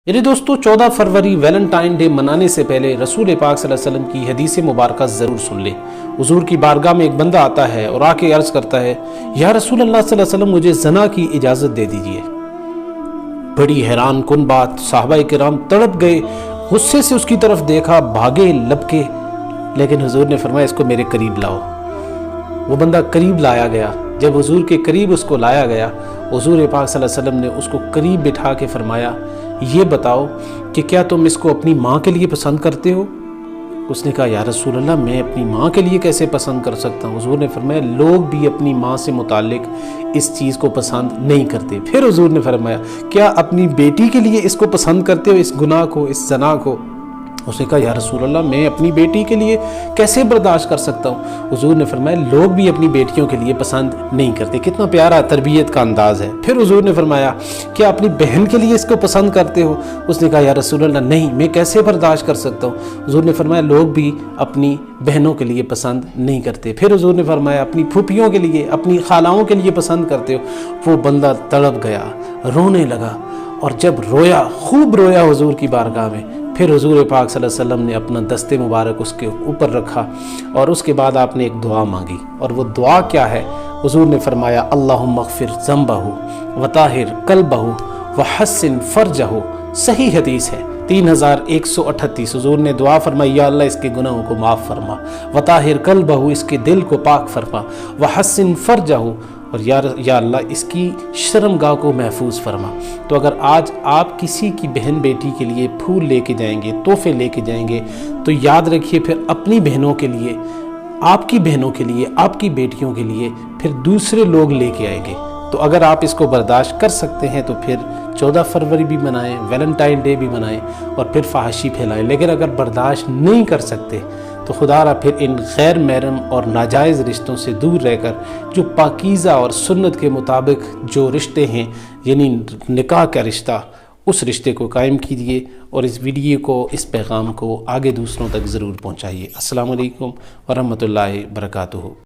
میرے دوستو 14 فروری Valentine day منانے سے پہلے رسول پاک صلی اللہ علیہ وسلم کی حدیث مبارکہ ضرور سن لیں۔ حضور کی بارگاہ میں ایک بندہ آتا ہے اور آ کے عرض کرتا ہے، یا رسول اللہ صلی اللہ علیہ وسلم مجھے زنا کی اجازت دے دیجئے۔ بڑی حیران کن بات، صحابہ کرام تڑپ گئے، غصے سے اس کی طرف دیکھا، بھاگے لپکے، لیکن حضور نے فرمایا اس کو میرے قریب لاؤ۔ وہ بندہ قریب لایا گیا۔ جب حضور کے قریب اس کو لایا گیا، حضور پاک صلی اللہ علیہ وسلم نے اس کو قریب بٹھا کے فرمایا، یہ بتاؤ کہ کیا تم اس کو اپنی ماں کے لیے پسند کرتے ہو؟ اس نے کہا، یا رسول اللہ میں اپنی ماں کے لیے کیسے پسند کر سکتا ہوں؟ حضور نے فرمایا لوگ بھی اپنی ماں سے متعلق اس چیز کو پسند نہیں کرتے۔ پھر حضور نے فرمایا، کیا اپنی بیٹی کے لیے اس کو پسند کرتے ہو، اس گناہ کو، اس زنا کو؟ اس نے کہا، یا رسول اللہ میں اپنی بیٹی کے لیے کیسے برداشت کر سکتا ہوں؟ حضور نے فرمایا لوگ بھی اپنی بیٹیوں کے لیے پسند نہیں کرتے۔ کتنا پیارا تربیت کا انداز ہے۔ پھر حضور نے فرمایا، کیا اپنی بہن کے لیے اس کو پسند کرتے ہو؟ اس نے کہا، یا رسول اللہ نہیں، میں کیسے برداشت کر سکتا ہوں؟ حضور نے فرمایا لوگ بھی اپنی بہنوں کے لیے پسند نہیں کرتے۔ پھر حضور نے فرمایا اپنی پھوپھیوں کے لیے، اپنی خالاؤں کے لیے پسند کرتے ہو۔ وہ بندہ تڑپ گیا، رونے لگا، اور جب رویا، خوب رویا حضور کی بارگاہ میں، پھر حضور پاک صلی اللہ علیہ وسلم نے اپنا دست مبارک اس کے اوپر رکھا، اور اس کے بعد آپ نے ایک دعا مانگی۔ اور وہ دعا کیا ہے؟ حضور نے فرمایا، اللہم اغفر ذنبہ وطہر قلبہ وحسن فرجہ۔ صحیح حدیث ہے، 3138۔ حضور نے دعا فرمائی، یا اللہ اس کے گناہوں کو معاف فرما، وطہر قلبہ اس کے دل کو پاک فرما، وحسن فرجہ اور یا اللہ اس کی شرمگاہ کو محفوظ فرما۔ تو اگر آج آپ کسی کی بہن بیٹی کے لیے پھول لے کے جائیں گے، تحفے لے کے جائیں گے، تو یاد رکھیے پھر اپنی بہنوں کے لیے، آپ کی بہنوں کے لیے، آپ کی بیٹیوں کے لیے پھر دوسرے لوگ لے کے آئیں گے۔ تو اگر آپ اس کو برداشت کر سکتے ہیں تو پھر 14 فروری بھی منائیں، ویلنٹائن ڈے بھی منائیں، اور پھر فحاشی پھیلائیں۔ لیکن اگر برداشت نہیں کر سکتے تو خدا را پھر ان غیر محرم اور ناجائز رشتوں سے دور رہ کر جو پاکیزہ اور سنت کے مطابق جو رشتے ہیں، یعنی نکاح کا رشتہ، اس رشتے کو قائم کیجیے، اور اس ویڈیو کو، اس پیغام کو آگے دوسروں تک ضرور پہنچائیے۔ السلام علیکم ورحمۃ اللہ وبرکاتہ۔